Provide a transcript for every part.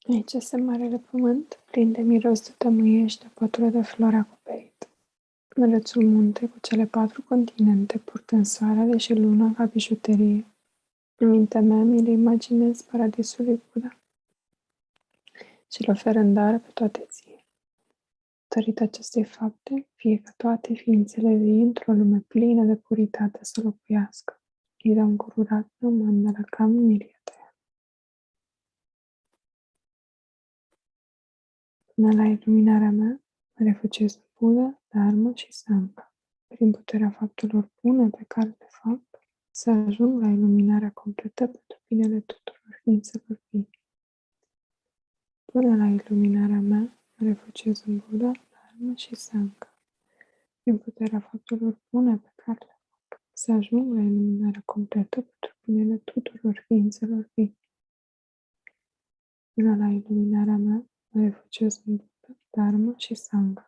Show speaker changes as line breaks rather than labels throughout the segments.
Aici este marele pământ, plin de miros de tămâie și de pătură de flori acoperit. Mărețul munte cu cele 4 continente, purtând soarele și luna ca bijuterie. În mintea mea mi le imaginez paradisul lui Buddha și îl ofer în dar pe toate ție. Datorită acestei fapte, fie că toate ființele vii într-o lume plină de puritate să locuiască. Idam Gururatna Mandarakam Niriataya. Până la iluminarea mea, mă refugiez în Buddha, Dharma și Sangha. Prin puterea faptelor bune pe care le fac, să ajung la iluminarea completă pentru binele tuturor ființelor vii. Până la iluminarea mea, mă refugiez în Buddha, Dharma și Sangha. Prin puterea faptelor bune pe care le fac, să ajung la iluminarea completă pentru binele tuturor ființelor vii. Până la iluminarea mea, mă refugiez în Buddha, Dharma și Sangha.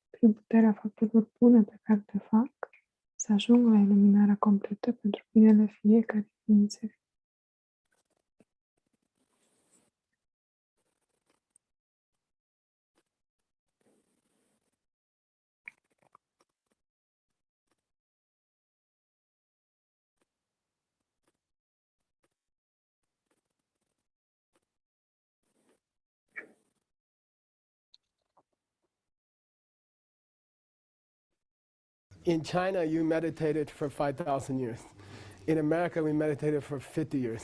Prin puterea faptelor bune pe care le fac, să ajung la iluminarea completă pentru binele fiecare ființe vii.
In China, you meditated for 5,000 years. In America, we meditated for 50 years.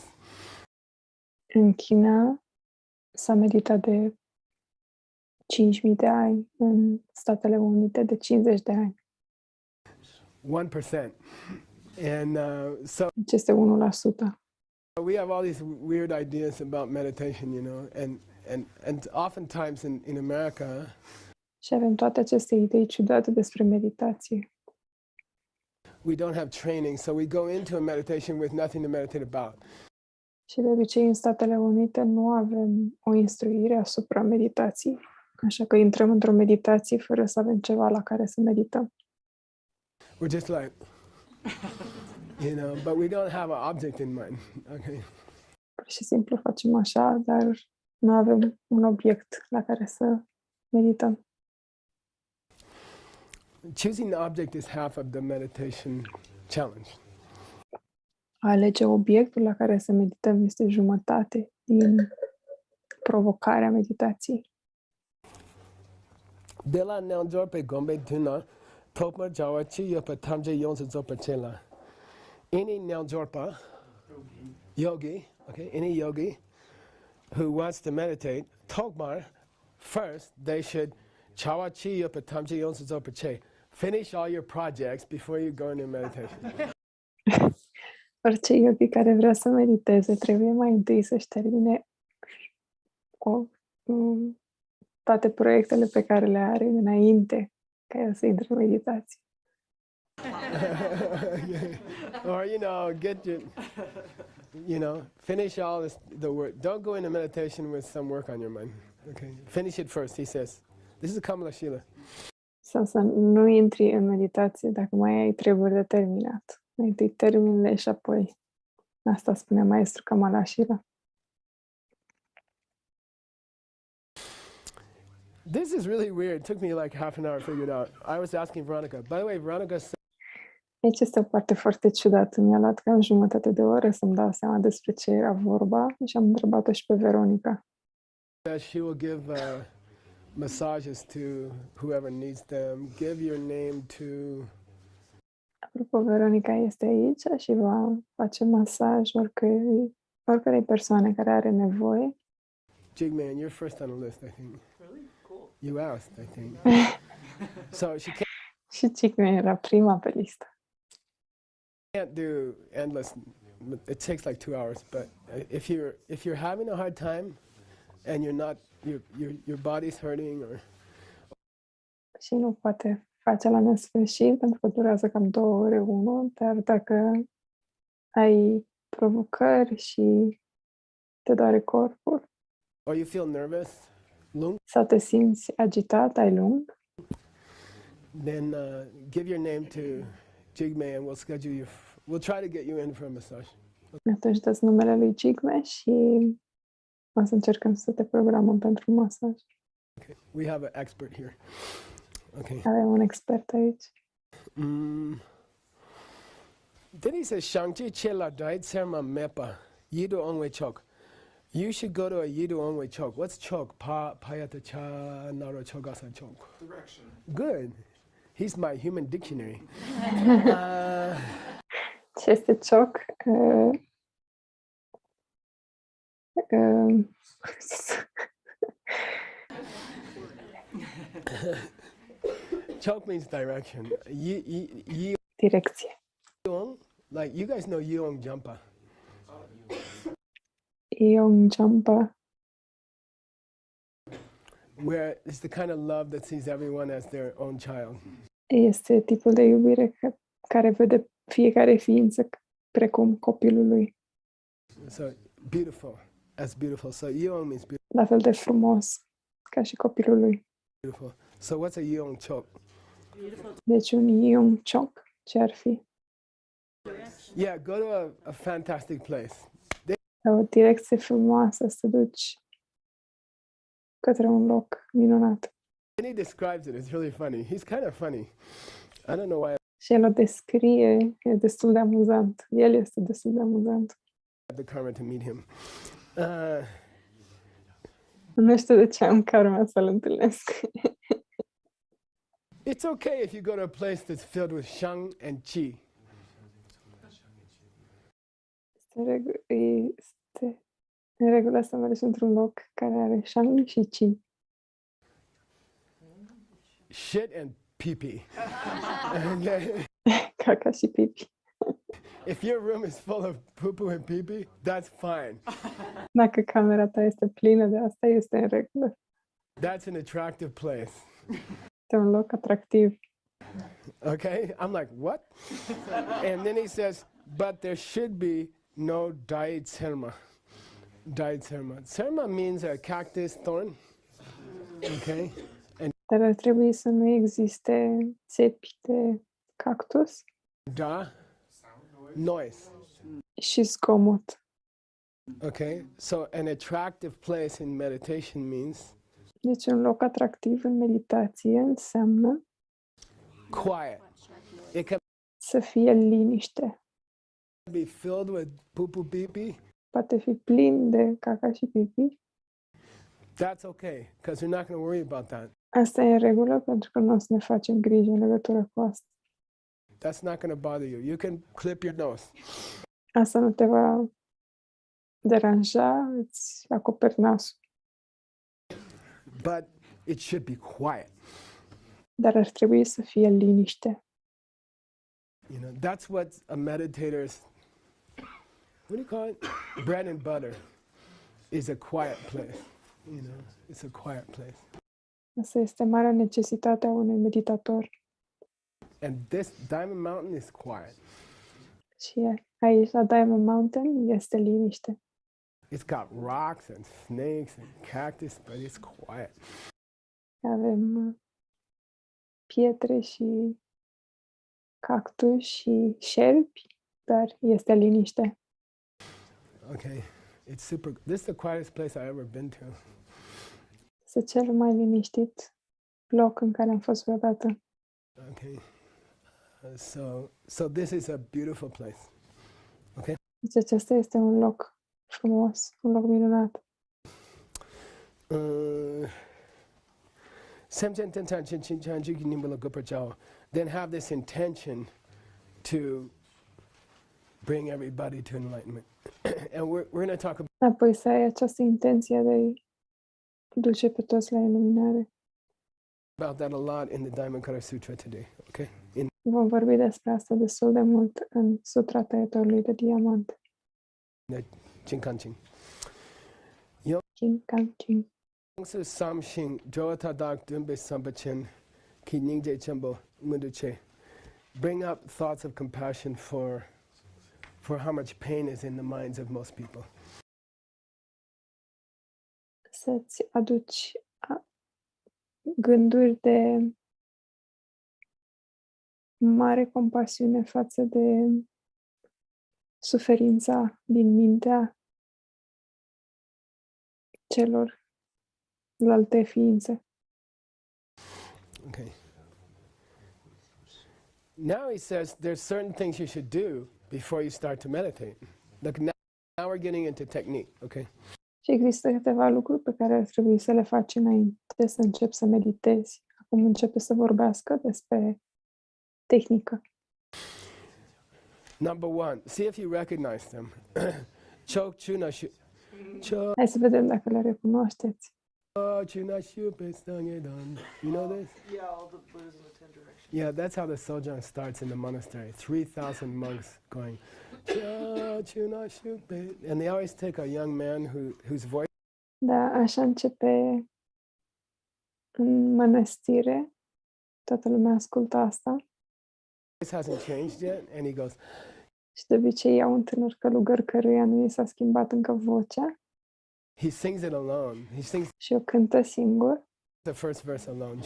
În China s-a meditat de 5.000 de ani, în Statele Unite de 50 de ani.
1%. And so
Deci este 1%.
we have all these weird ideas about meditation, you know, and oftentimes in America,
Și avem toate aceste idei ciudate despre meditație.
we don't have training, so we go into a meditation with nothing to meditate about.
Și de obicei în Statele Unite nu avem o instruire asupra meditației. Așa că intrăm într-o meditație fără să avem ceva la care să medităm.
We're just like, you know, but we don't have an object in mind, okay?
Pur și simplu facem așa, dar nu avem un obiect la care să medităm.
Choosing the object is half of the meditation challenge.
A alege obiectul la care să medităm este jumătate din provocarea meditației.
De la neanjor pe gombe tuna, topma jawa chi yopa tamje yonsa zopa chela. Any neanjorpa, yogi, okay, any yogi who wants to meditate, tokmar, first they should chawa chi yopa tamje yonsa zopa che. Finish all your projects before you go into meditation.
Orice yogi care vrea să mediteze trebuie mai întâi să-și termine toate proiectele pe care le are înainte ca el să intre în meditație.
Or, you know, finish all the work. Don't go into meditation with some work on your mind. Okay, finish it first, he says. This is Kamalashila.
Sau să nu intri în meditație dacă mai ai treburi de terminat. Mai întâi terminile și apoi. Asta spune Maestrul Kamalashila.
This is really weird. It took me like half an hour to figure it out. I was asking Veronica. By the way, Veronica said
Aici este o parte foarte ciudată. Mi-a luat cam jumătate de oră să-mi dau seama despre ce era vorba și am întrebat-o și pe Veronica.
that she will give massages to whoever needs them. Give your name to...
Apropo, Veronica este aici și va face masaj oricărei persoane care are nevoie.
Jigman, you're first on the list, I think.
Really? Cool.
You asked, I think. So she
Și Cicme era prima pe listă.
can't do endless. It takes like 2 hours. But if you're having a hard time and you're not your body's hurting or
Și nu poate face la nesfârșit pentru că durează cam 2 ore unul, dar dacă ai provocări și te doare corpul
or you feel nervous, lung,
sau te simți agitat, ai lung,
then give your name to Jigman and we'll schedule you. We'll try to get you in for a massage.
atunci dă-ți numele lui Cicme și O să încercăm să te programăm pentru masaj.
Okay. We have an expert here. Okay.
Avem un expert aici.
Then he says, Shangji Chela died Serma Mepa, Yidu Ongwe Chok. You should go to a Yidu Ongwe Chok. What's Chok? Payata Cha Naro Chogasa Chok.
Direction.
Good. He's my human dictionary.
Ce este cioc?
Chok means direction.
Direcție.
Like you guys know Yeong Jampa.
Yeong Jampa.
Where it's the kind of love that sees everyone as their own child.
Este tipul de iubire care vede fiecare ființă precum copilul lui.
So beautiful. That's beautiful. So Yeong means beautiful.
La fel de frumos ca și copilul lui.
Beautiful. So what's a Yeong Chok?
Deci un Yeong Chok, ce ar fi?
Yeah, go to a fantastic place.
La o direcție frumoasă, să te duci către un loc minunat.
And he describes it. It's really funny. He's kind of funny. I don't know why I
Și el o descrie, e destul de amuzant. El este destul de amuzant.
had the karma to meet him.
Nu știu de ce am karma să-l întâlnesc.
It's okay if you go to a place that's filled with shang and qi.
Este în regulă să mergi într-un loc care are shang și qi.
Shit and pee-pee.
Caca și pipi.
If your room is full of poo-poo and pee-pee, that's fine.
Dacă camera ta este plină de asta, este în regulă.
That's an attractive place.
Este un loc atractiv.
Okay? I'm like, what? And then he says, but there should be no dyed serma. Dyed serma. Serma means a cactus thorn. Okay?
Dar ar trebui să nu existe țepi de cactus
Da, noise.
și zgomot.
Okay? So an attractive place in meditation means
Deci un loc atractiv în meditație înseamnă
quiet. It can
să fie liniște.
be filled with poo-poo pee-pee.
Poate fi plin de caca și pipi.
That's okay, because we're not going to worry about that.
Asta e în regulă pentru că nu o să ne facem griji în legătură cu asta.
That's not going to bother you. You can clip your nose.
Asta nu te va deranja, îți acoperi nasul.
But it should be quiet.
Dar ar trebui să fie liniște.
You know, that's what a meditator's, what do you call it? Bread and butter is a quiet place. You know, it's a quiet place.
Asta este marea necesitate a unui meditator.
And this Diamond Mountain is quiet.
Și aici, la Diamond Mountain, este liniște.
It's got rocks and snakes and cactus, but it's quiet.
Avem pietre și cactus și șerpi, dar este liniște.
Okay, it's super. This is the quietest place I've ever been to.
Este cel mai liniștit loc în care am fost vreodată.
Okay, so this is a beautiful place. Okay.
Deci acesta este un loc frumos, un loc minunat.
Then have this intention to bring everybody to enlightenment. And we're going to talk
Apoi să ai această intenție de a-i duce pe toți la iluminare.
about that a lot in the Diamante Sutra today. Okay.
Vom vorbi despre asta destul de mult în Sutra Taietorului de Diamante.
Chinkanching.
Chinkanching.
Su samshing joata dak dumbe sambachen ki ningje chambo munduche. Bring up thoughts of compassion for how much pain is in the minds of most people.
Să-ți aduci gânduri de mare compasiune față de suferința din mintea celorlalte ființe.
Okay. Now he says there's certain things you should do before you start to meditate. Look, now we're getting into technique, okay?
Și există câteva lucruri pe care ar trebui să le faci înainte să începi să meditezi. Acum începe să vorbească despre tehnică.
Number one, see if you recognize them. Chok chuna shu.
Hai să vedem dacă le recunoașteți.
Chuna shu pestangedan. You know this?
Yeah, all the Buddhas in the 10 directions.
Yeah, that's how the sojang starts in the monastery. 3,000 monks going. Chuna shu pe. And they always take a young man whose voice.
Da, așa începe în mănăstire. Toată lumea ascultă asta.
Hasn't changed yet, and he goes.
Și de obicei iau un tânăr călugăr căruia nu i s-a schimbat încă vocea.
He sings it alone. He sings
Și o cântă singur.
the first verse alone.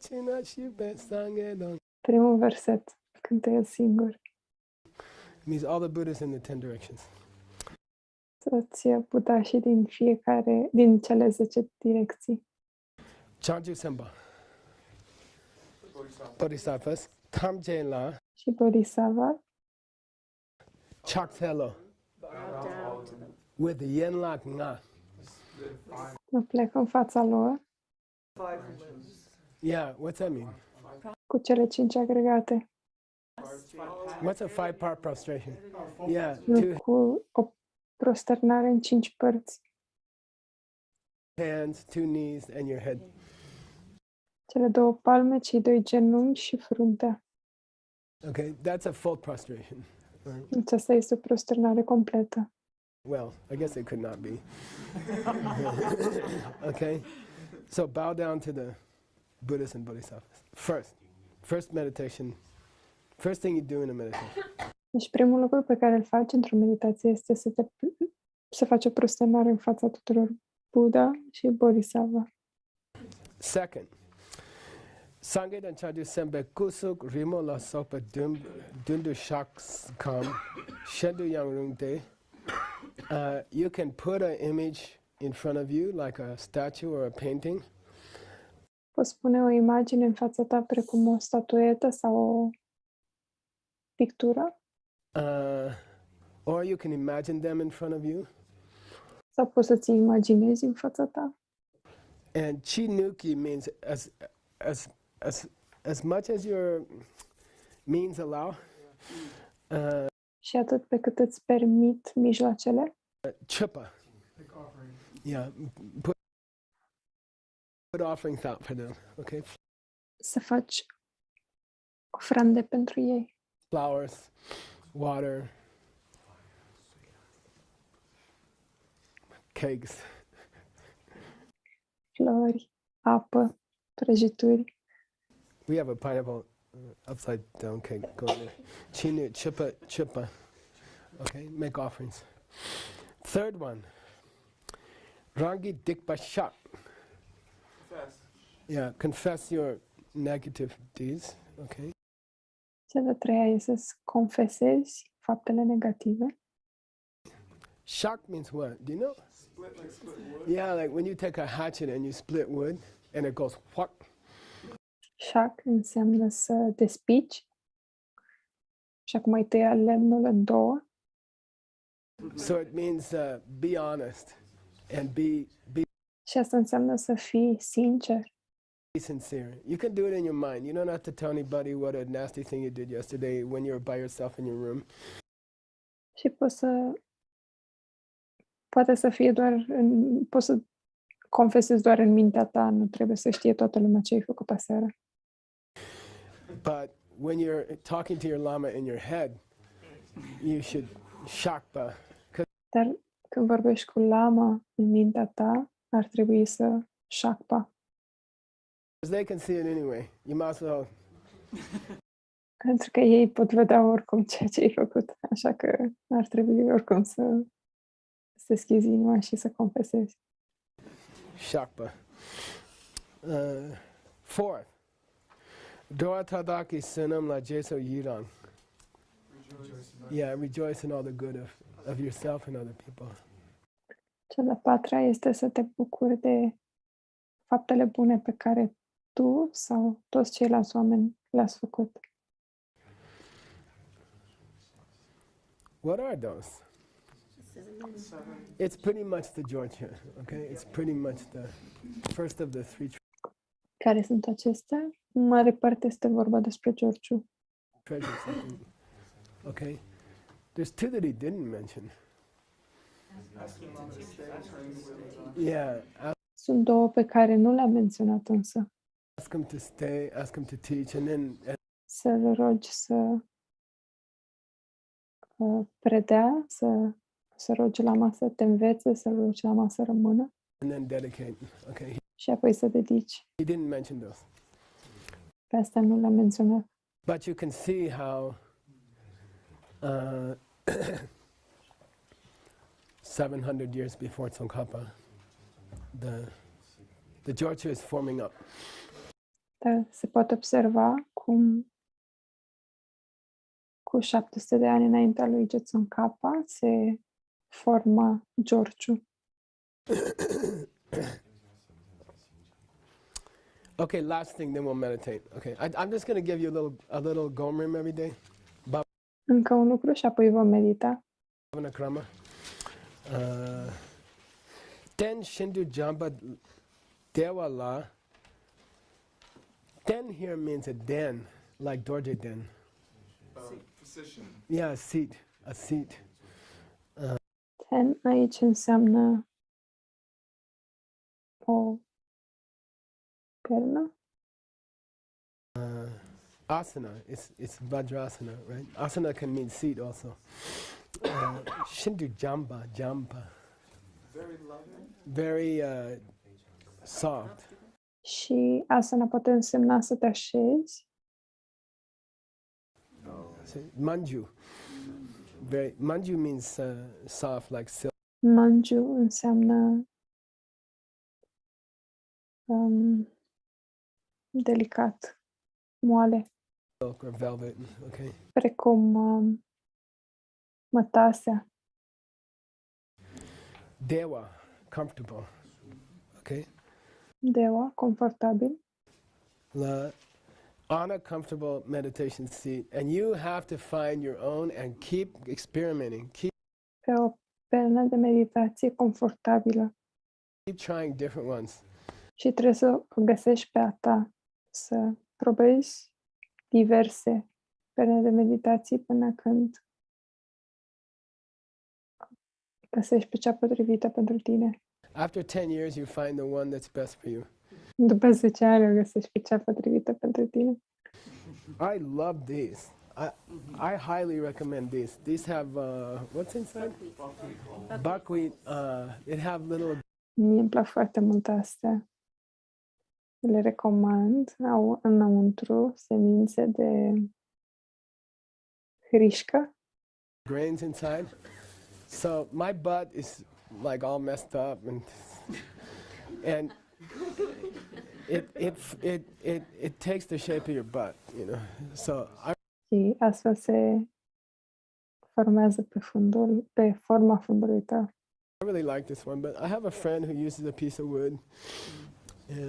Chuna shu pestangedan.
Primul verset cântă el singur.
Means all the Buddhas in the 10 directions.
Toți budașii din cele 10 direcții.
Chanju Semba. Bodhisattvas. Tamjela.
Și Bodhisattva
Chaktelo. With the yenlak nga.
mă plec în fața lor
5 limbs.
Yeah, what's that mean?
cu cele 5 agregate.
What's a 5-part prostration? Yeah,
Nu
2
cu o prosternare în 5 părți.
hands, 2 knees, and your head.
Cele 2 palme, cei 2 genunchi și fruntea.
Okay, that's a full prostration. Right?
Aceasta este o prosternare completă.
Well, I guess it could not be. Okay, so bow down to the Buddhas and Bodhisattvas. First meditation. First thing you do in a meditation.
Deci primul lucru pe care îl faci într-o meditație este să faci o prosternare în fața tuturor Buddha și Bodhisattva.
Second, Sangedan Chandu Sembe Kusuk Rimo La Sopa Dundu Shaks Kam Shendu Yang Rungde. You can put an image in front of you, like a statue or a painting.
Poți pune o imagine în fața ta precum o statuetă sau o pictură.
Or you can imagine them in front of you.
Sau poți să-ți imaginezi în fața ta.
And Chinuki means as much as your means allow.
Și atât pe cât îți permit mijloacele.
Chupa. Yeah. Put offerings out for them. Okay.
Să faci ofrande pentru ei.
Flowers, water, cakes.
Flori, apă, prăjituri.
We have a pineapple upside down cake going there. Chinu, chupa. Okay, make offerings. Third one. Rangi dikpa shak.
Confess.
Yeah, confess your negative deeds. Okay.
Cea de-a treia este să confesezi faptele negative.
Shak means what? Do you know?
Split wood.
Yeah, like when you take a hatchet and you split wood and it goes whack.
Shak înseamnă să despici. Și acum ai tăia lemnul în două.
So it means be honest and be
Și asta înseamnă să fii sincer.
sincere. You can do it in your mind. You don't have to tell anybody what a nasty thing you did yesterday when you were by yourself in your room.
Și poate să fie poți să confesezi doar în mintea ta, nu trebuie să știe toată lumea ce ai făcut aseară.
But when you're talking to your lama in your head, you should shakpa.
Dar când vorbești cu lama în mintea ta, ar trebui să shakpa.
Because they can see it anyway. You might as well.
Pentru că ei pot vedea oricum ceea ce ai făcut, așa că ar trebui oricum să deschizi inima și să confesezi.
Shakpa. Fourth. Doa tadaki sunam la jeso yiran. Yeah, rejoice in all the good of yourself and other people.
Cea de-a patra este să te bucuri de faptele bune pe care tu sau toți ceilalți oameni le-ați făcut.
What are those?
Seven.
It's pretty much the George here, okay? It's pretty much the first of the three
Care sunt acestea? În mare parte este vorba despre Georgiu.
treasures, I think. Okay? There's two that he didn't mention.
Ask him on the stay, turn the wheel on.
Yeah,
Sunt două pe care nu le-am menționat însă.
ask him to stay, ask him to teach, and then
Să-l rogi să predea, să rogi la masă, te învețe, să rogi la masă rămână
dedicate. Okay,
și apoi să dedici.
he didn't mention those.
Pe asta nu le-am menționat.
But you can see how 700 years before Tsongkhapa, the Georgia is forming up.
Dar se poate observa cum cu 700 de ani înaintea lui Tsongkhapa se forma Georgiu.
Okay, last thing, then we'll meditate. Okay, I'm just going to give you a little gomrim every day.
Încă un lucru și apoi vom medita.
Krama. Ten Shindu Jamba Dewala. Den here means a den, like Dorje den.
Position.
Yeah, a seat.
Ten aici înseamnă o pernă.
Asana, it's Vajrasana, right? Asana can mean seat also. Shindu Jamba.
Very loving.
Very soft.
Și asana poate însemna să te așezi.
So, manju. Manju means soft, like silk.
Manju înseamnă delicat, moale,
Silk or velvet, okay.
precum mătasea.
Dewa, comfortable, okay.
Dewa, confortabil.
On a comfortable meditation seat, and you have to find your own and keep experimenting.
Pe o pernă de meditație confortabilă.
Keep trying different ones.
Și trebuie să o găsești pe a ta, să probezi diverse perne de meditații până când găsești pe cea potrivită pentru tine.
After 10 years, you find the one that's best for you.
După 10 ani o găsești pe cea potrivită pentru tine.
I love these. I highly recommend these. These have, what's inside? Buckwheat. It have little...
Mie îmi plac foarte mult astea. Le recomand. Au înăuntru semințe de hrișcă.
grains inside. So my butt is like all messed up and it takes the shape of your butt, you know. So
Și astfel se formează pe forma fundului tău.
I really like this one, but I have a friend who uses a piece of wood.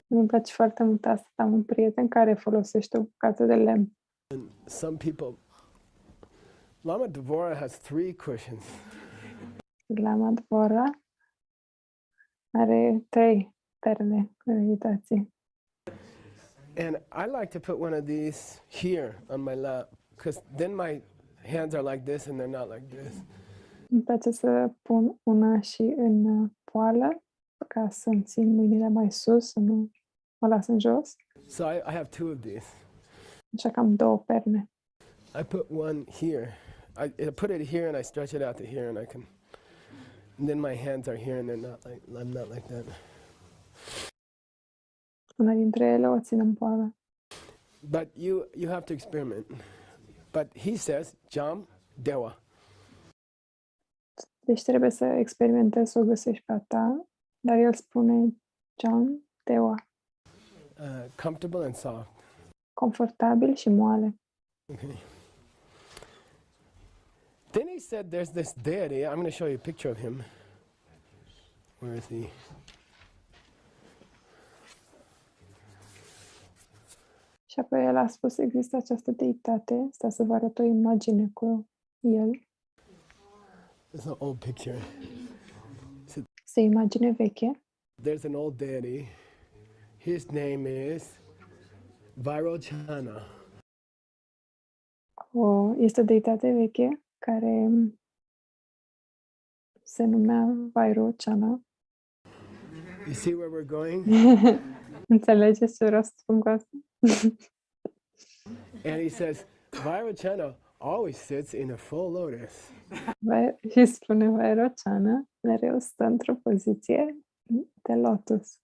Mi-mi place foarte mult asta. Am un prieten care folosește o bucată de lemn.
And some people, Lama Devora has 3 cushions.
Lama Dvora are 3 perne de meditație.
And I like to put one of these here on my lap, because then my hands are like this and they're not like this.
Îmi place să pun una și în poală, ca să-mi țin mâinile mai sus, să nu mă las în jos.
So I have 2 of these.
Așa că am 2 perne.
I put one here. I put it here and I stretch it out to here and I can. And then my hands are here and I'm not like that.
Una dintre ele o țin în poală.
But you have to experiment. But he says, Jam Dewa.
Deci trebuie să experimentezi să o găsești pe a ta, dar el spune John Dewa,
Comfortable and soft.
confortabil și moale.
Okay. Then he said there's this deity. I'm going to show you a picture of him. Where is he?
Și apoi el a spus, există această deitate, stă să vă arăt o imagine cu el.
It's an old picture.
Este o imagine veche.
There's an old deity. His name is Vairochana.
Este o deitate veche care se numea Vairochana.
You see where we're going?
Înțelegeți ce vreau să spun cu asta?
And he says, Vairochana always sits in a full lotus.
Și spune Vairochana mereu stă într-o poziție de lotus.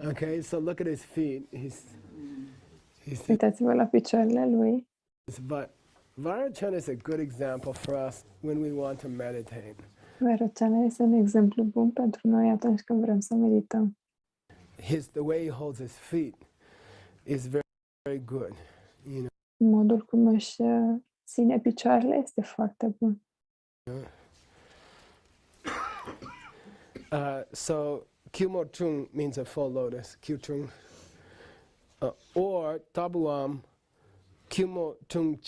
Okay, so look at his feet.
Uitați-vă la picioarele lui.
But Vairochana is a good example for us when we want to meditate.
Vairochana este un exemplu bun pentru noi atunci când vrem să medităm.
The way he holds his feet is very, very good. You know.
Modul cum își ține picioarele este foarte bun.
So Kyumo Chung means a full lotus. Kyutrung. Or Tabuam Kyumo Chung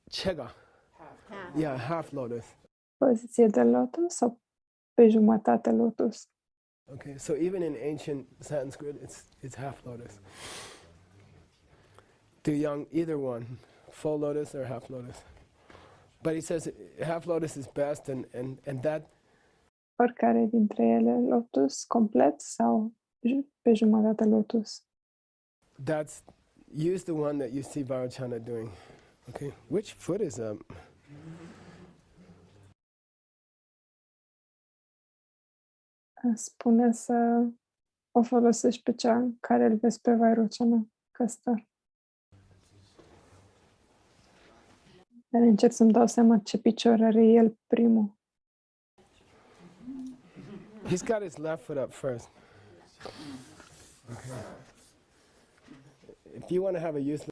Chega. Yeah, half lotus.
Poziție de lotus sau pe jumătate lotus.
Okay, so even in ancient Sanskrit, it's half lotus. Young, either one, full lotus or half lotus. But he says half lotus is best, and that.
Oricare dintre ele, lotus complet sau pe jumătate lotus.
Use the one that you see Vairochana doing. Okay, which foot is up?
Spune să o folosești pe cea care îl vezi pe Vairochana, că stă. Dar încerc să-mi dau seama ce picior are el primul.
He's got his left foot up first. Okay. If you want to have a useless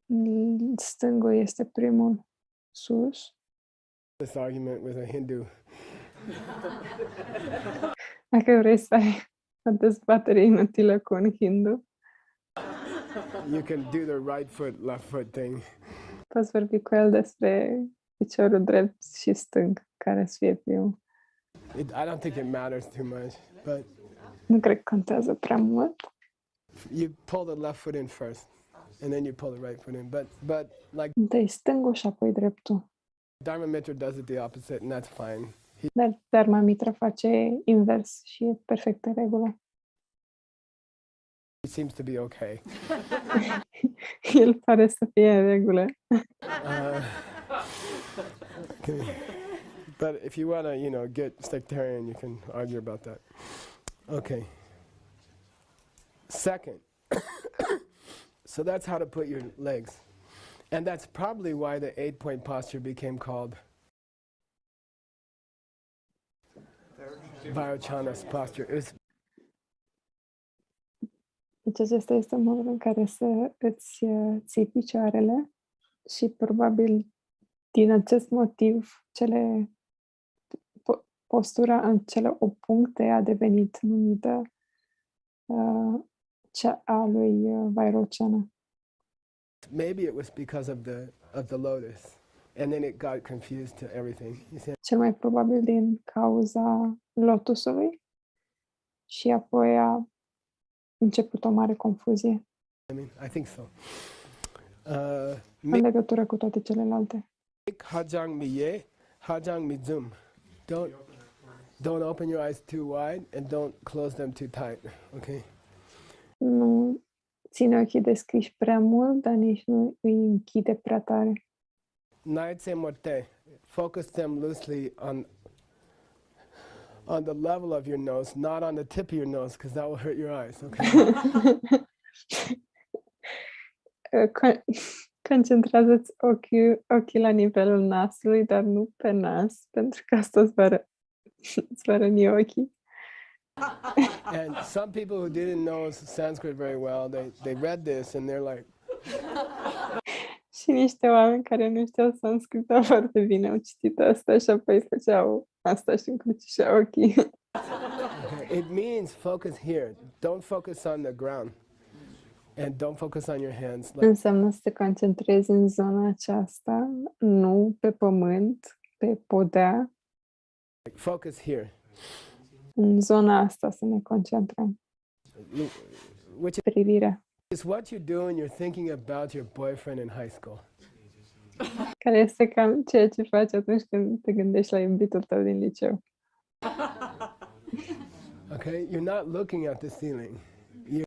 Stângul este primul sus.
argument with a Hindu,
Dacă vrei să ai o dezbatere inutilă cu un hindu,
you can do the right foot, left foot thing.
poți vorbi cu el despre piciorul drept și stâng, care să fie primul.
I don't think it matters too much, but
Nu cred că contează prea mult.
you pull the left foot in first, and then you pull the right foot in. But like
Întâi stângul și apoi dreptul.
Dharma Mitra does it the opposite, and that's fine.
Dar Dharma Mitra face invers și e perfect în regulă.
He seems to be okay.
El pare să fie în regulă.
Okay. But if you want to, get sectarian, you can argue about that. Okay. Second, so that's how to put your legs. And that's probably why the 8-point posture became called Vairochana's posture.
Deci acesta este modul în care să îți ții picioarele și probabil din acest motiv postura în cele 8 puncte a devenit numită cea a lui Vairochana.
Maybe it was because of the lotus, and then it got confused to everything. You see?
Cel mai probabil din cauza lotusului și apoi a început o mare confuzie
I think so.
în legătură cu toate celelalte.
Hajang miye, hajang mizum. Don't open your eyes too wide and don't close them too tight. Okay.
Nu ține ochii deschiși prea mult, dar nici nu îi închide prea tare.
Naitse morte. Focus them loosely on the level of your nose, not on the tip of your nose, because that will hurt your eyes. Okay.
Concentrează-ți ochii la nivelul nasului, dar nu pe nas, pentru că asta îți va răni ochii.
And some people who didn't know Sanskrit very well, they read this and they're like.
Și niște oameni care nu știau sanscrita foarte bine au citit asta și apoi făceau asta și încrucișau ochii.
Okay? It means focus here. Don't focus on the ground. And don't focus on your hands.
Înseamnă să te concentrezi în zona aceasta, nu pe pământ, pe podea.
Focus here.
În zona asta să ne concentrăm.
Which
Privirea.
is what you do when you're thinking about your boyfriend in high school.
Care este cam ceea ce faci atunci când te gândești la iubitul tău din liceu.
Okay? You're not looking at the ceiling.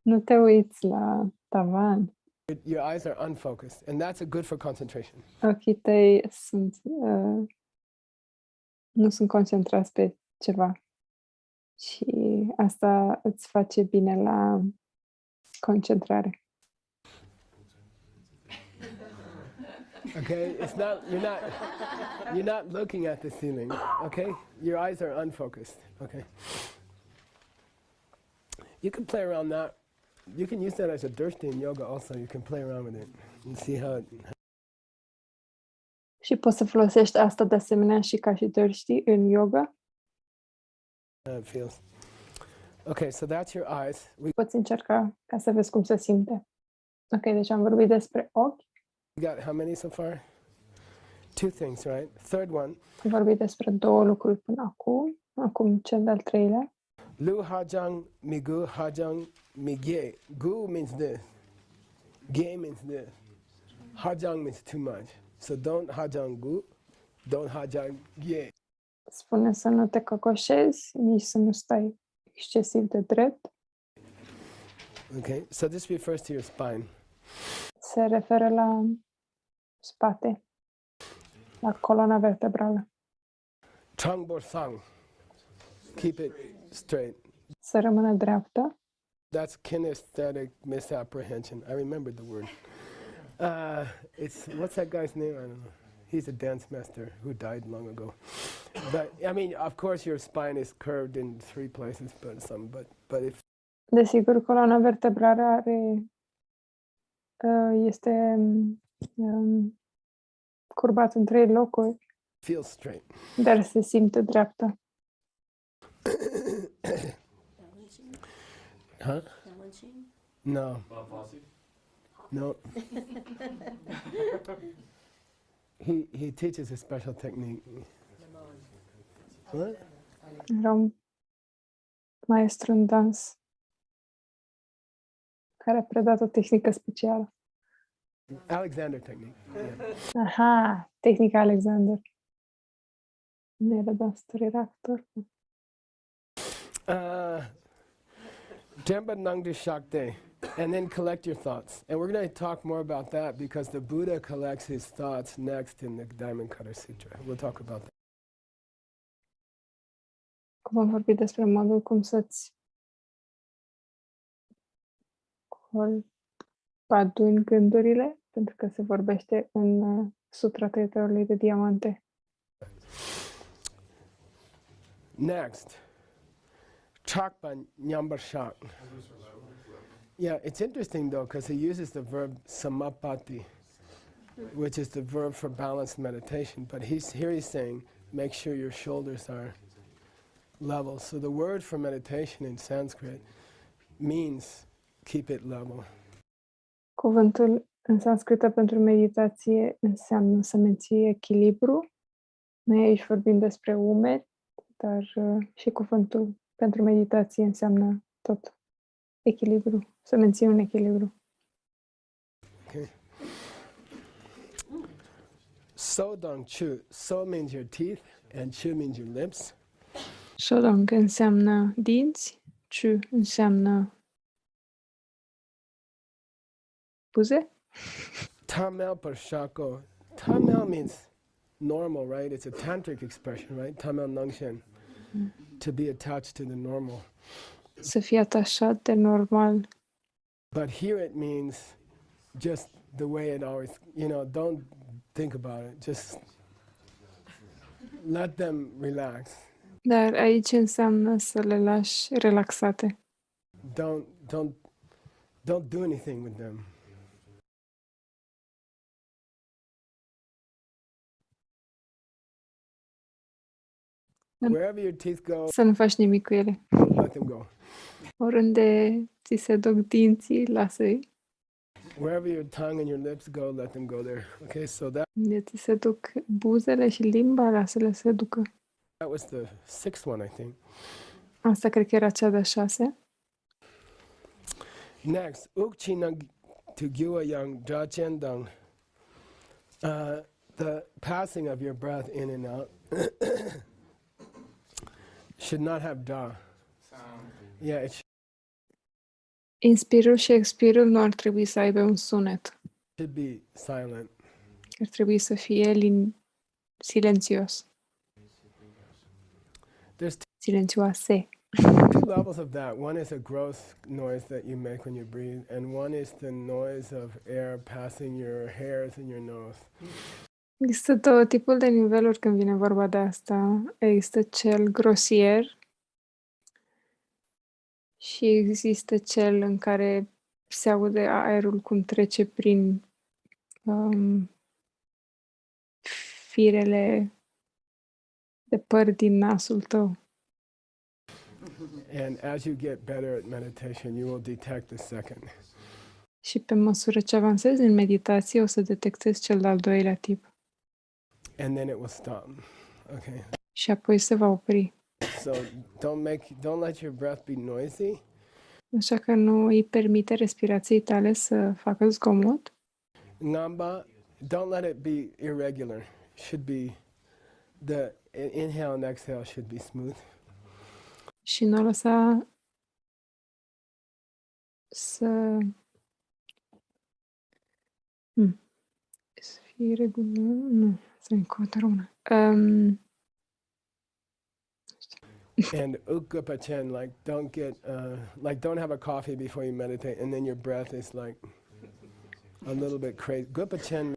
Nu te uiți la tavan.
Your eyes are unfocused, and that's good for concentration.
Ochii tăi nu sunt concentrați pe ceva. Și asta îți face bine la concentrare.
Okay? You're not looking at the ceiling. Okay? Your eyes are unfocused. Okay? You can play around that. You can use that as a drishti in yoga also. You can play around with it and see how it...
Și poți să folosești asta de asemenea și ca și drishti în yoga.
It feels. Okay, so that's your eyes.
Poți încerca ca să vezi cum se simte. Ok, deci am vorbit despre ochi.
We got how many so far? 2 things, right? Third one.
Am vorbit despre 2 lucruri până acum. Acum cel de-al 3-lea.
Lu hajang migu hajang migye. Gu means this. Ge means this. Hajang means too much. So don't hajang gu, don't hajang ye.
Spune să nu te căcoșezi, nici să nu stai excesiv de drept.
Okay, so this refers to your spine.
Se referă la spate, la coloana vertebrală.
Chang bor sang. Keep it straight.
Să rămână dreaptă.
That's kinesthetic misapprehension. I remembered the word. What's that guy's name? I don't know. He's a dance master who died long ago. But I mean, of course, your spine is curved in 3 places, but if
Desigur, coloana vertebrală este curbat în 3 locuri,
feels straight.
dar se simte dreaptă.
Huh? No. No. He teaches a special technique. What?
Era un maestru în dans care a predat o tehnică specială.
Alexander technique. Yeah.
Aha, tehnica Alexander. Nu era dansator, era actor.
Jamba Nangdu Shakti, and then collect your thoughts. And we're going to talk more about that because the Buddha collects his thoughts next in the Diamond Cutter Sutra. We'll talk about that.
Cum am vorbit despre modul cum să-ți aduni gândurile, pentru că se vorbește în Sutra Taietorului de Diamante.
Next, Chakpa Nyambar Shak. Yeah, it's interesting though because he uses the verb samapati, which is the verb for balanced meditation. But he's saying, make sure your shoulders are level. So the word for meditation in Sanskrit means keep it level.
Cuvântul în sanscrită pentru meditație înseamnă să menții echilibru. Noi aici vorbim despre umeri, dar și cuvântul pentru meditație înseamnă tot echilibru, să menții un echilibru.
Okay. Sodong chu. So means your teeth and chu means your lips.
Sodong înseamnă dinți, chu înseamnă buze.
Tamel parshako. Tamel means normal, right? It's a tantric expression, right? Tamel nangshen. To be attached to the normal.
Să fii atașat de normal.
But here it means just the way it always, don't think about it. Just let them relax.
Dar aici înseamnă să le lași relaxate.
Don't do anything with them. Wherever your teeth go,
Să nu faci nimic cu ele.
let them go.
Oriunde ți se duc dinții, lasă-i.
Wherever your tongue and your lips go, let them go there. Okay, so
Unde ți se duc buzele și limba, lasă-le să se ducă.
that was the sixth one, I think.
Asta cred că era cea de-a 6.
Next, ukchinang to gyua yang jachen dang. The passing of your breath in and out should not have da. Yeah, it
Inspirul și expirul nu ar trebui să aibă un sunet.
should be silent.
Ar trebui să fie silențios.
There's
Silențioase.
two levels of that. One is a gross noise that you make when you breathe, and one is the noise of air passing your hairs in your nose.
Există două tipuri de niveluri când vine vorba de asta. Există cel grosier și există cel în care se aude aerul cum trece prin firele de păr din nasul tău.
And as you get better at meditation, you will detect the second.
Și pe măsură ce avansezi în meditație, o să detectezi cel de-al doilea tip.
And then it will stop. Okay.
Și apoi se va opri.
So don't let your breath be noisy.
Așa că nu îi permite respirației tale să facă zgomot.
Ngamba, don't let it be irregular. Should be the inhale and exhale should be smooth.
Și nu o lăsa să să fie regulă. Nu, să încoată una.
And ukgapachen, like don't have a coffee before you meditate, and then your breath is like a little bit crazy. Gupachen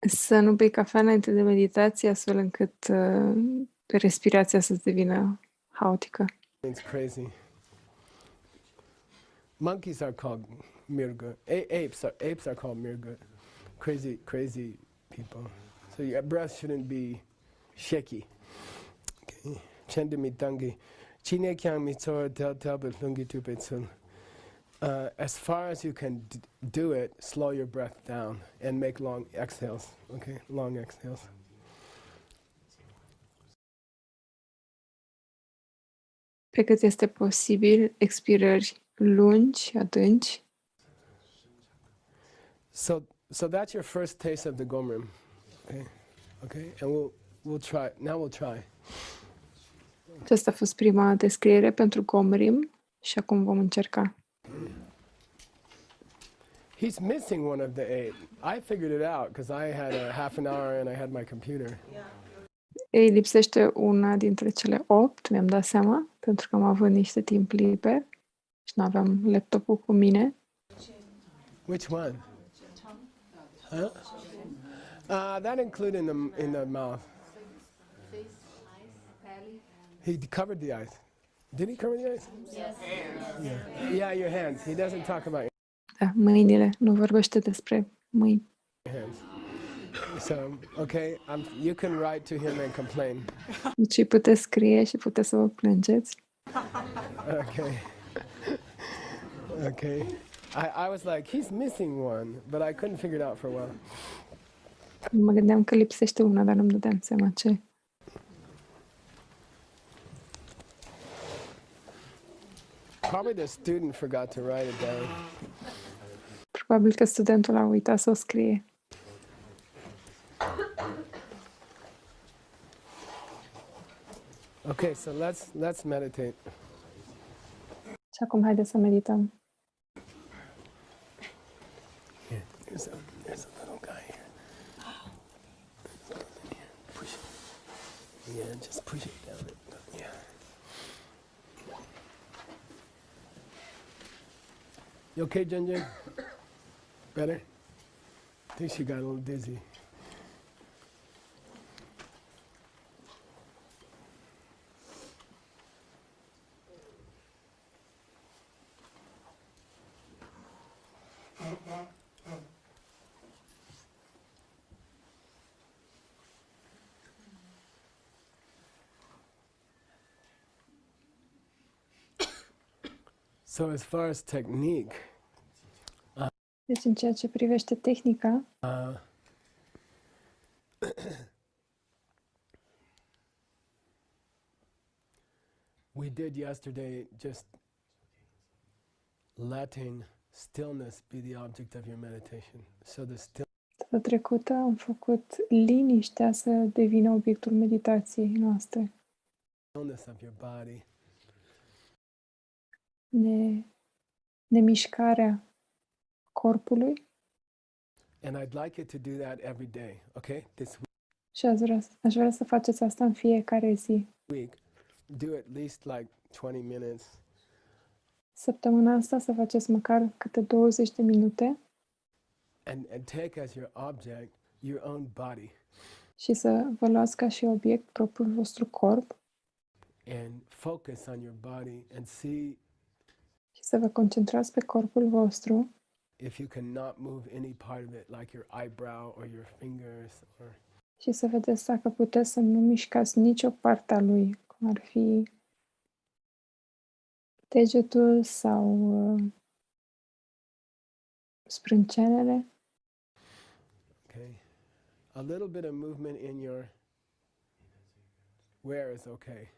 Să nu bei cafea înainte de meditație, astfel încât respirația să devină haotică.
means crazy. Monkeys are called mirga. Apes are called mirga. Crazy people. So your breath shouldn't be shaky. Okay. Chendami tangi. Chine kyang mitzor tel lungi tu betsun. As far as you can do it, slow your breath down and make long exhales. Okay, long exhales.
Pe cât este posibil, expirări lungi, adânci.
So that's your first taste of the gomrim. Okay, and we'll try. Now we'll try.
Aceasta a fost prima descriere pentru Gomrim și acum vom încerca.
He's missing one of the 8. I figured it out because I had a half an hour and I had my computer.
Ei lipsește una dintre cele 8, mi-am dat seama, pentru că am avut niște timp liber și nu aveam laptopul cu mine.
Which one? Huh? That included in the mouth. He covered the eyes. Did he cover the eyes?
Yes.
Yeah, your hands. He doesn't talk about
Da, mâinile, nu vorbește despre mâini.
your hands. So, okay, you can write to him and complain.
Deci puteți scrie și puteți să vă plângeți.
Okay. Okay. I was like, he's missing one, but I couldn't figure it out for a while.
Mă gândeam că lipsește una, dar nu-mi dădeam seama ce.
Probably the student forgot to write it down.
Probabil că studentul a uitat să o scrie.
Okay, so let's meditate.
Și acum haideți să medităm.
Here, there's a little guy here. Push it. Yeah, just push it down. Yeah. You okay, Jen? Better? I think she got a little dizzy. So as far as technique,
Deci în ceea ce privește tehnica,
we did yesterday just letting stillness be the object of your meditation. So the
data trecută am făcut liniștea să devină obiectul meditației noastre.
stillness of your body
Nemișcarea corpului.
and I'd like you to do that every day, okay? This
Și aș vrea să faceți asta în fiecare zi.
week, do at least like 20 minutes.
Săptămâna asta să faceți măcar câte 20 de minute
And take as your object your own body
și să vă luați ca și obiect propriul vostru corp
and focus on your body and see
și să vă concentrați pe corpul vostru
if you cannot move any part of it, like your eyebrow or your fingers or
și să vedeți dacă puteți să nu mișcați nicio parte a lui, cum ar fi degetul sau sprâncenele.
okay. A little bit of movement in your where is okay.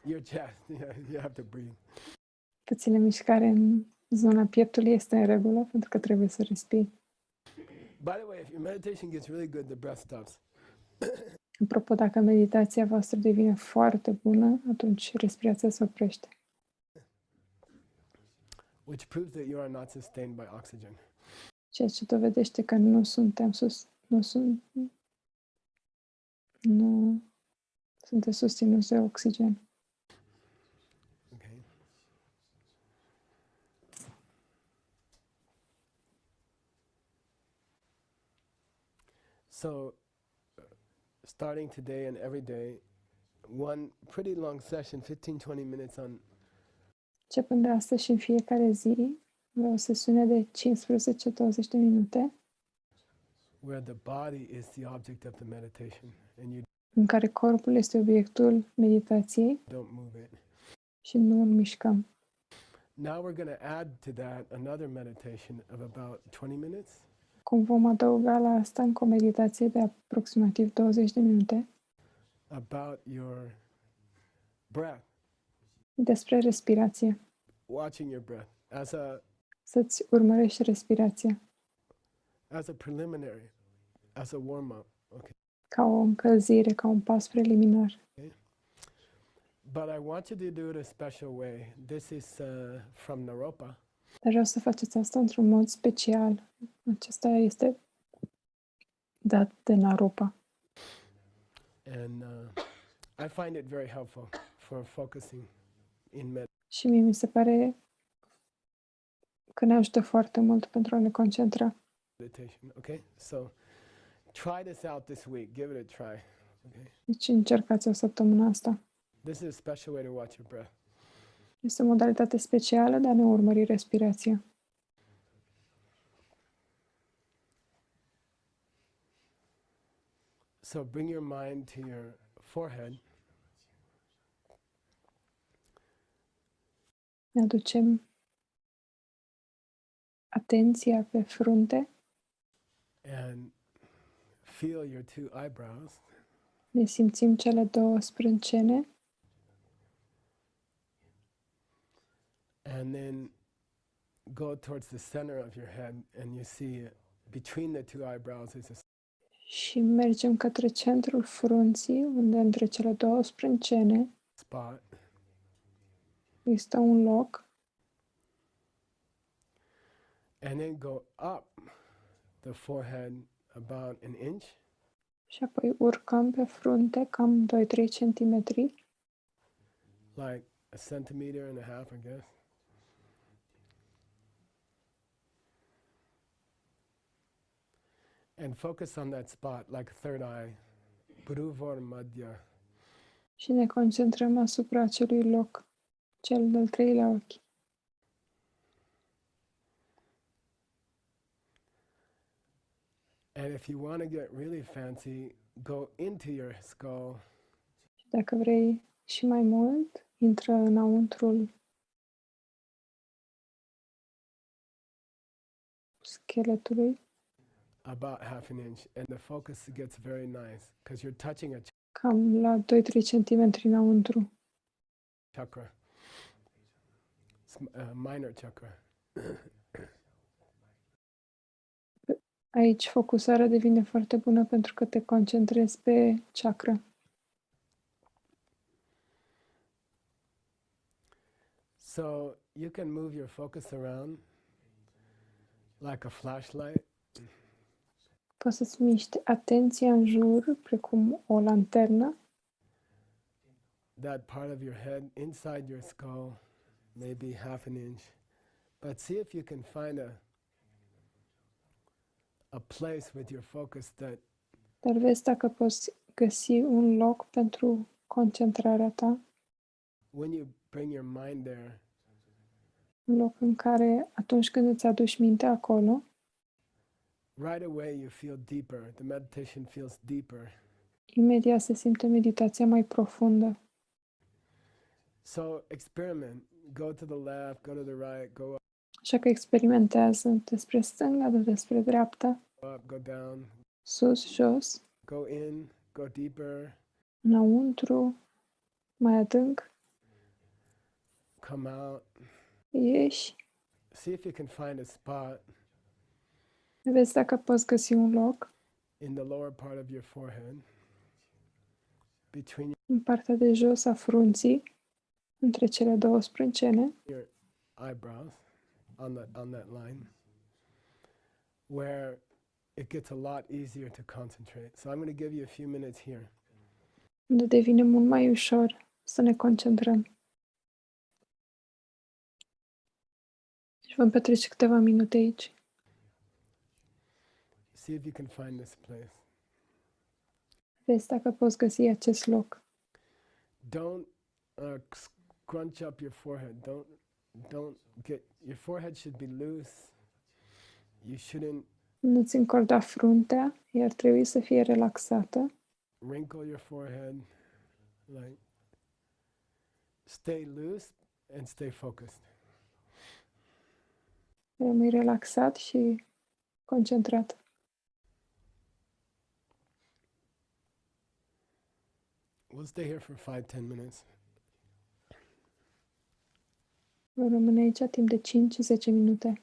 Your chest, you have to breathe.
Puțină mișcare în zona pieptului este în regulă, pentru că trebuie să respiri.
By the way, if your meditation gets really good, the breath stops.
Apropo, dacă meditația voastră devine foarte bună, atunci respirația se oprește.
Which proves that you are not sustained by oxygen.
Ceea ce dovedește că nu sunteți susținuți de oxigen.
Okay. So, starting today and every day, one pretty long session, 15-20 minutes on
Începând de astăzi și în fiecare zi, o sesiune de 15-20 de minute,
where the body is the object of the meditation and you
în care corpul este obiectul meditației
don't move it.
și nu îl mișcăm.
Now we're going to add to that another meditation of about 20 minutes
Cum vom adăuga la asta încă o meditație de aproximativ 20 de minute
about your breath,
despre respirație.
watching your breath
Să-ți urmărești respirația
as a preliminary, as a warm-up. Okay.
ca o încălzire, ca un pas preliminar.
But I want you to do it a special way. This is from Naropa.
Dar vreau să faceți asta într-un mod special. Acesta este dat de Naropa.
And I find it very helpful for focusing in meditation.
Și mie mi se pare că ne ajută foarte mult pentru a ne concentra.
Okay? So try this out this week. Give it a try. Okay?
Deci încercați o săptămână asta.
This is a special way to watch your breath.
Este o modalitate specială de a ne urmări respirația.
So bring your mind to your forehead.
Ne aducem atenția pe frunte,
And feel your two eyebrows.
ne simțim cele două sprâncene
And then go towards the center of your head and you see between the two eyebrows is a
și mergem către centrul frunții, unde între cele două sprâncene
spot.
există un loc
And then go up the forehead about an inch.
și apoi urcăm pe frunte cam 2-3 centimetri,
Like a centimeter and a half, I guess. And focus on that spot, like third eye. Bhruvar Madhya.
și ne concentrăm asupra acelui loc, cel de-al treilea ochi.
And if you want to get really fancy, go into your skull
Și dacă vrei și mai mult, intră înăuntrul scheletului,
about half an inch, and the focus gets very nice because you're touching a
cam la 2-3 cm înăuntru.
chakra, minor chakra.
Aici focusarea devine foarte bună pentru că te concentrezi pe chakra.
So you can move your focus around like a flashlight.
Poți să-ți miști atenția în jur, precum o lanternă,
That part of your head inside your skull, maybe half an inch. But see if you can find a place with your focus that
dar vezi dacă poți găsi un loc pentru concentrarea ta,
when you bring your mind there,
un loc în care atunci când îți aduci mintea acolo,
right away you feel deeper. The meditation feels deeper.
imediat se simte meditația mai profundă.
So experiment. Go to the left, go to the right, go
Așa că experimentează despre stânga, despre dreapta,
up, go down,
sus, jos,
go in, go deeper,
înăuntru, mai adânc,
come out.
ieși,
See if you can find a spot
vezi dacă poți găsi un loc
in the lower part of your forehead, between
în partea de jos a frunții, între cele două sprâncene,
your eyebrows, on that line, where it gets a lot easier to concentrate. So I'm going to give you a few minutes here.
unde devine mult mai ușor să ne concentrăm. Și vom petrece câteva minute aici.
See if you can find this place.
Vezi dacă poți găsi acest loc.
Don't scrunch up your forehead. Don't get your forehead should be loose. You shouldn't
Nu-ți încorda fruntea, ea ar trebui să fie relaxată.
wrinkle your forehead. Like stay loose and stay focused.
Rămâi relaxat și concentrat.
We'll stay here for 5-10 minutes.
Vom rămâne aici timp de 5-10 minute.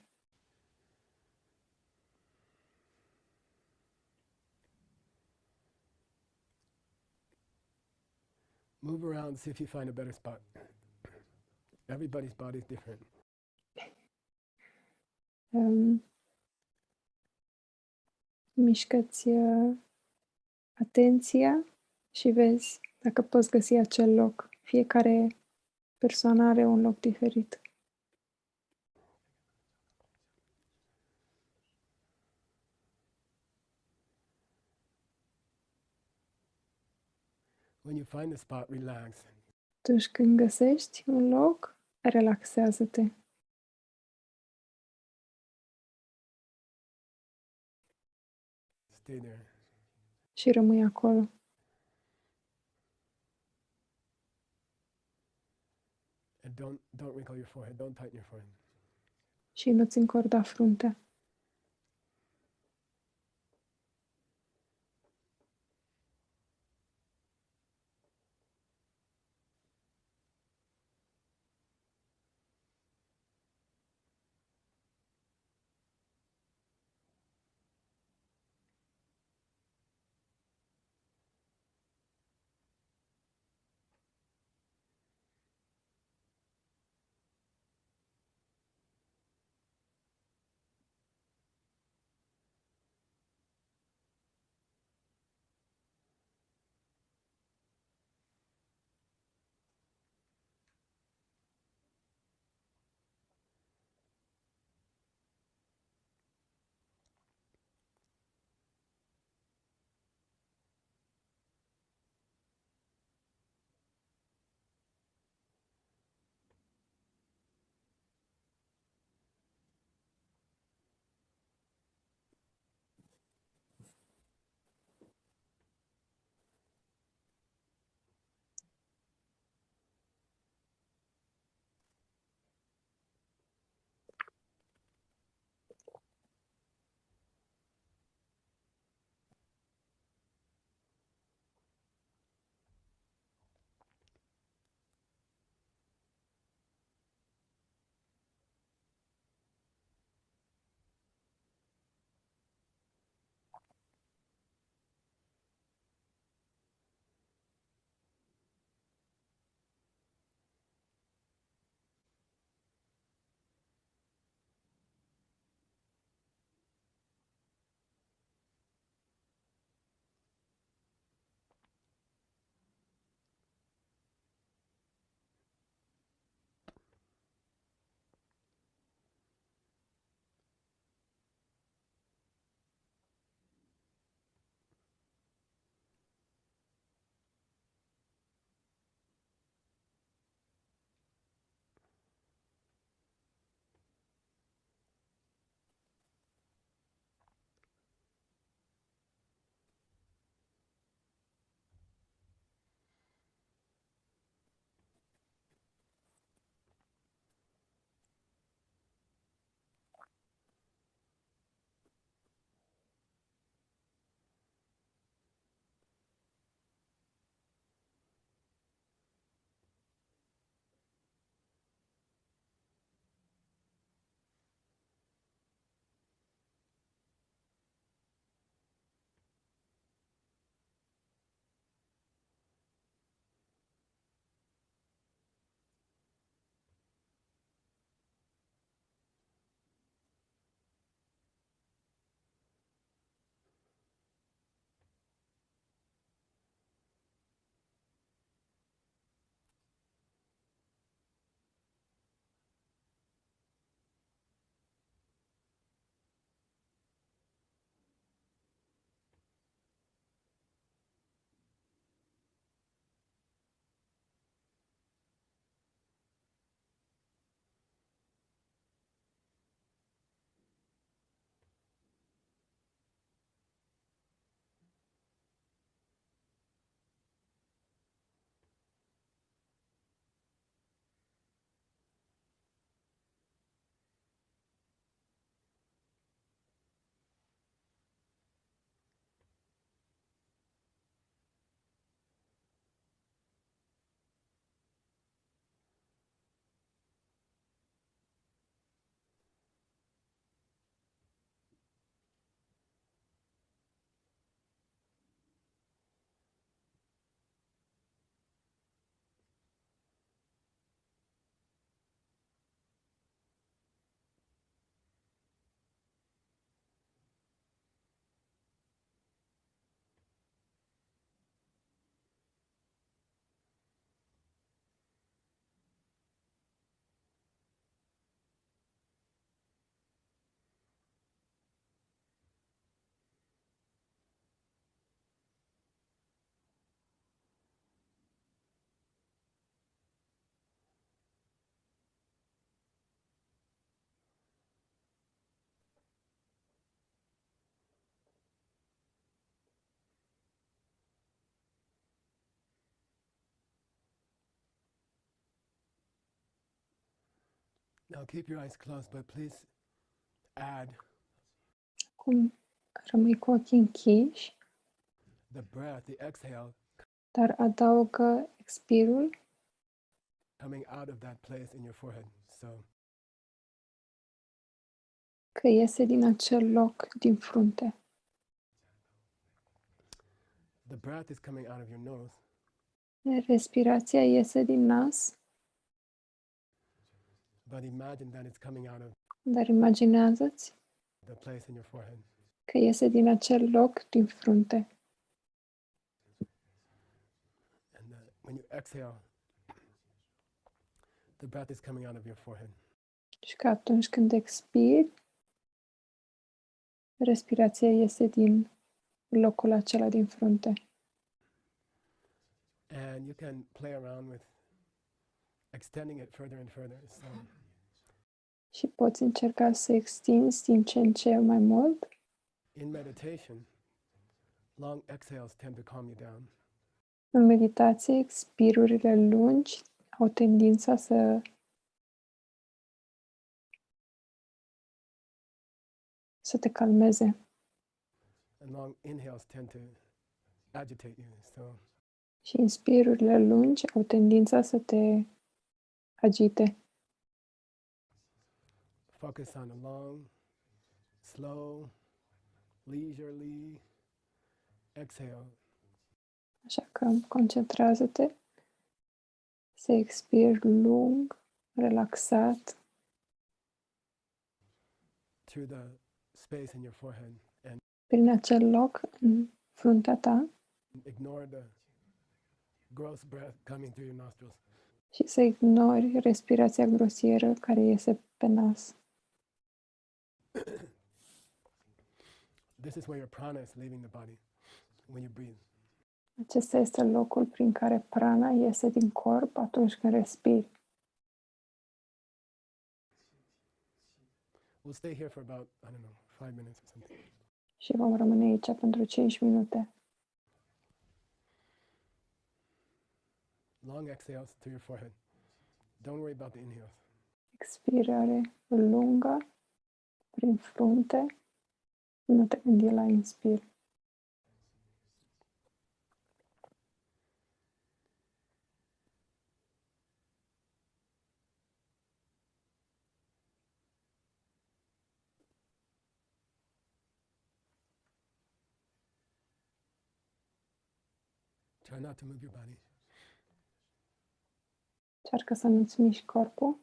Move around, see if you find a better spot. Everybody's body is different.
Mișcă-ți atenția și vezi dacă poți găsi acel loc. Fiecare persoană are un loc diferit.
When you find a spot, relax.
Atunci când găsești un loc, relaxează-te.
Stay there.
Și rămâi acolo.
And don't wrinkle your forehead. Don't tighten your forehead.
Și nu-ți încorda fruntea.
Now keep your eyes closed, but please add
Acum rămâi cu ochii închiși,
the breath, the exhale,
dar adaugă expirul
coming out of that place in your forehead. So
că iese din acel loc din frunte.
the breath is coming out of your nose,
Respirația iese din nas,
but imagine that it's coming out of
dar imaginează-ți
the place in your forehead.
că iese din acel loc din frunte.
And when you exhale, the breath is coming out of your forehead.
Și că atunci când expiri, respirația iese din locul acela din frunte.
And you can play around with extending it further and further. So
Și poți încerca să extinzi din ce în ce mai mult.
in meditation, long exhales tend to calm you down.
În meditație, expirurile lungi au tendința să te calmeze.
And long inhales tend to agitate you. So
Și inspirurile lungi au tendința să te agite.
focus on a long, slow, leisurely exhale.
Așa că concentrează-te să expiri lung, relaxat,
Through the space in your forehead, and
prin acel loc în fruntea ta
ignore the gross breath coming through your nostrils.
și să ignori respirația grosieră care iese pe nas.
This is where your prana is leaving the body when you breathe.
Acesta este locul prin care prana iese din corp atunci când respiri.
We'll stay here for about, I don't know, 5 minutes or something.
Și vom rămâne aici pentru 5 minute.
Long exhales through your forehead. Don't worry about the inhales.
Expirare lungă prin frunte. Nu te gândi la inspir.
Try not to move your body.
Încearcă să nu-ți miști corpul.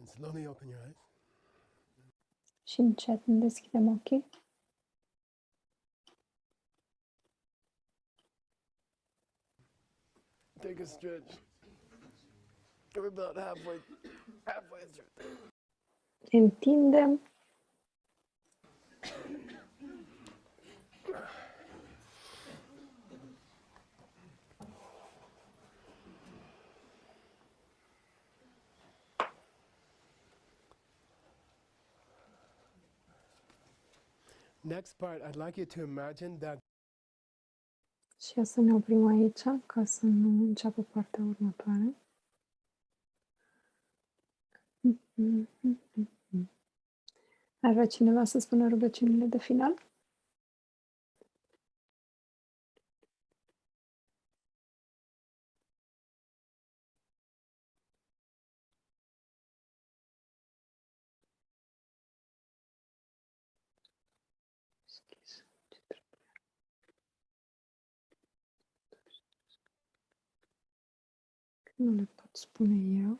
slowly open your eyes.
Și încet ne deschidem ochii.
Take a stretch. We're about halfway through.
Ne întindem.
Next part, I'd like you to imagine that
Și o să ne oprim aici ca să nu înceapă partea următoare. Ar vrea cineva să spună rugăciunile de final? Nu le pot spune eu.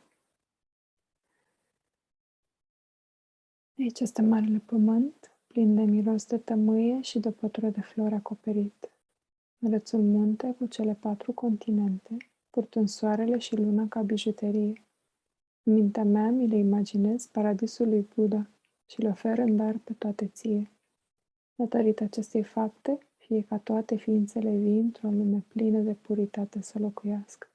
Aici este marele pământ, plin de miros de tămâie și de pătură de flori acoperit. Mărețul munte cu cele 4 continente, purtând soarele și luna ca bijuterie. În mintea mea mi le imaginez paradisul lui Buddha și le ofer în dar pe toate ție. Datorită acestei fapte, fie ca toate ființele vii într-o lume plină de puritate să locuiască.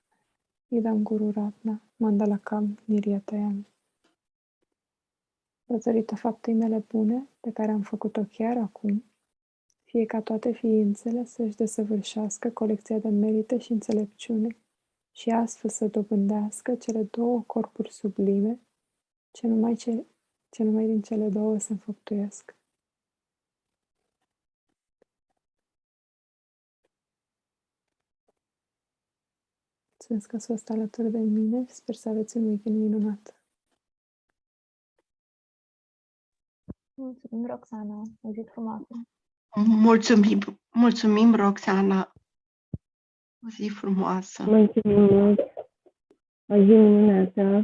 Idam Guru Ratna, Mandalakam Niryatayam. Datorită faptei mele bune, pe care am făcut-o chiar acum, fie ca toate ființele să-și desăvârșească colecția de merite și înțelepciune și astfel să dobândească cele 2 corpuri sublime, ce numai din cele 2 se înfăptuiesc. Mulțumesc că ați fost alături de mine și sper să aveți un weekend minunat.
Mulțumim, Roxana. O zi frumoasă.
Mulțumim, Roxana. O zi frumoasă.
Mulțumim mult. O zi minunată.